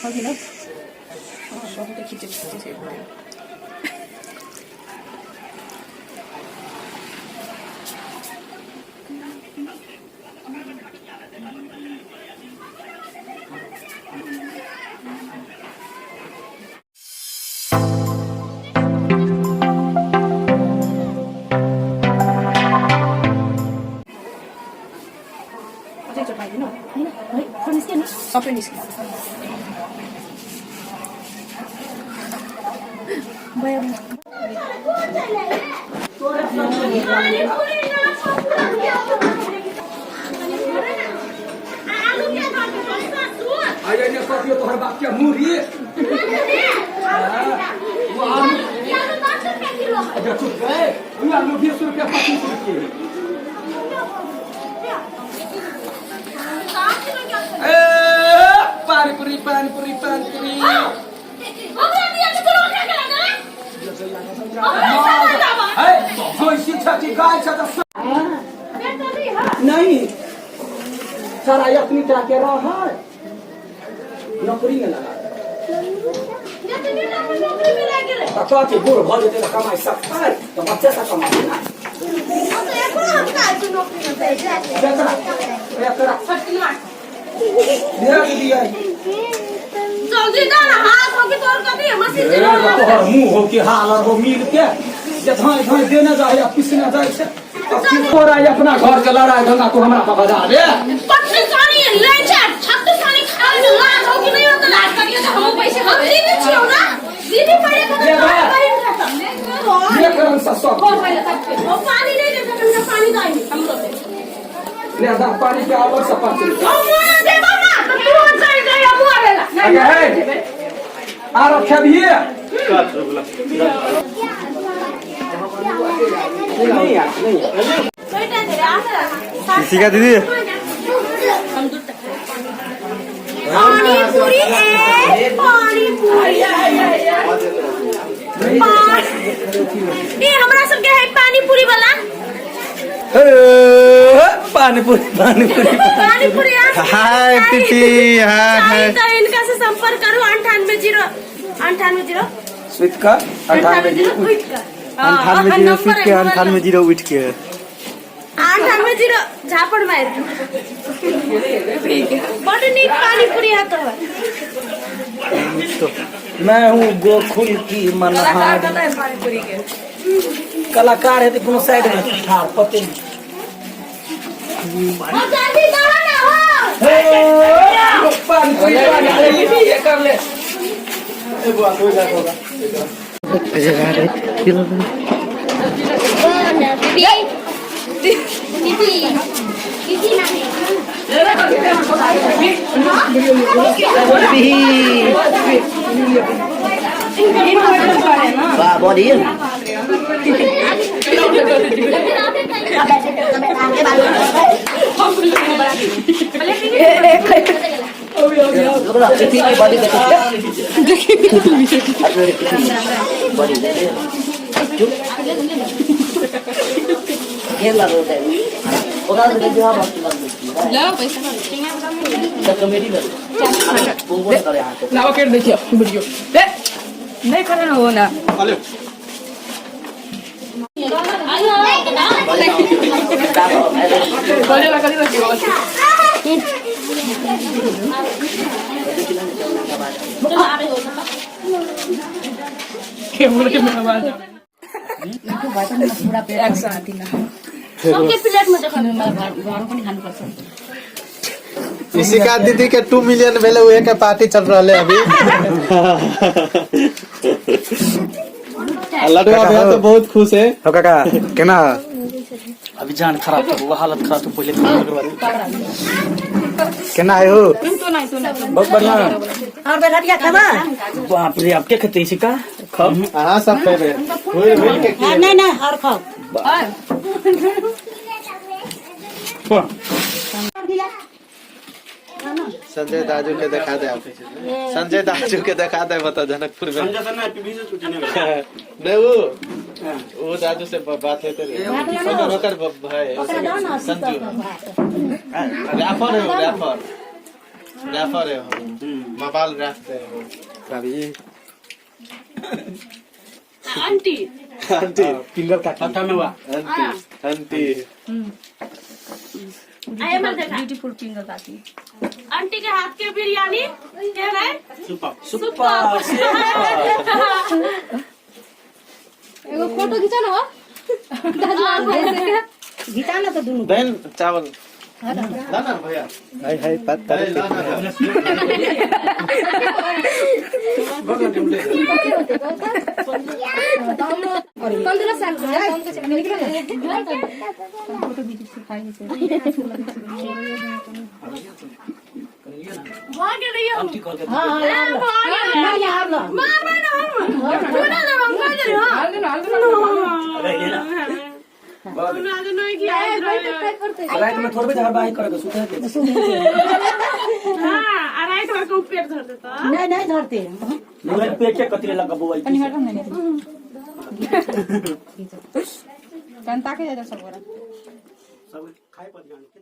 होगी ना सब खींचे खींचे Apa ini sih? Bayar. Ayahnya kau dia tuh hebat dia muri. Wah. Ada cukai. Ini anu dia suruh dia pakai sedikit. Pani puri. नहीं सारा अपनी क्या कह रहा है नौकरी में लगा तो के बुढ़ भर देते कमाई सकता है तो बच्चे से कमाई ना जल्दी ना हाथ हो के तोर कभी मशीन चला तोहर मुंह हो के हाल और हो मिल के जे धाय देने जाए पिसने जाए से अब तोरा अपना घर के लड़ाई धंधा को हमरा का बजा दे पत्नी सानी ले छे छत सानी खा ले लाज हो कि नहीं हो तो लाज करिए तो हम पैसे हम दीदी छियो ना दीदी पड़े को ये करन ससो वो पहले तक वो पानी ले ले तो पानी दाई हम लोग ले दा पानी के अलग से पानी दे मामा तो तू जाई जाई अब आवेला अगे है आ रखे भी नहीं यार नहीं बेटा दे आ किसी का दीदी हम दूध पानी पूरी है पानी पूरी ये हमरा सब के है पानी पूरी वाला पानी पूरी हाय पीपी हाय तो इनका से संपर्क करो 98 स्वीट का 98 98 स्वीट के 98 उठ के 98 झापड़ मार बड़ी नीक पानी पूरी है तो मैं हूँ गोकुल की मनहार पानी पूरी के कलाकार है तो कोनो साइड में ठार पते जल्दी करो ना हो पानी पूरी ये कर ले देखिए वीडियो नहीं करना हो ना सबके प्लेट में देखो घरों को नहीं खाने पड़ता इसी का दीदी के 2 मिलियन भेले हुए के पार्टी चल रहा है अभी लड्डू भैया तो बहुत खुश है हो काका केना अभी जान खराब तो हालत खराब तो पहले केना है हो बहुत बढ़िया और बैठिया खाना बाप रे आप क्या खाते इसी का खाओ हाँ सब पे नहीं और खाओ संजय दाजू के दिखा दे आप संजय दाजू के दिखा दे बता जनकपुर में नहीं वो दादू से बात है तेरे होकर भाई संजू रैपर है रैपर रैफर है हो मोबाइल रखते हो भाभी आंटी आंटी फिंगर काट अच्छा में हुआ आंटी आंटी आए मत देखा ब्यूटीफुल फिंगर काटी आंटी के हाथ के बिरयानी क्या है सुपर एगो फोटो खींचा ना हो दाजवार भाई से घिचा ना तो दोनों बहन चावल लाना भैया हाय हाय बात कर लाना पंद्रह साल का है कौन के निकलो ना फोटो भी दिखाई से भाग रही हो ठीक करके हां हां यार ना मां बना हम तूने ना हम भाग रही हो हाल दे अरे ये ना तूने आज नहीं किया करते रात में थोड़े जगह बाई करके सुते के हां अराई तो को पेट धर देता नहीं नहीं धरते नहीं पेट के कतरे लगा बोई कनी हटो मैंने कंता के जा सब सब खाए पर जान के